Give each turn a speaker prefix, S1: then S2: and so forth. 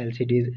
S1: LCDs،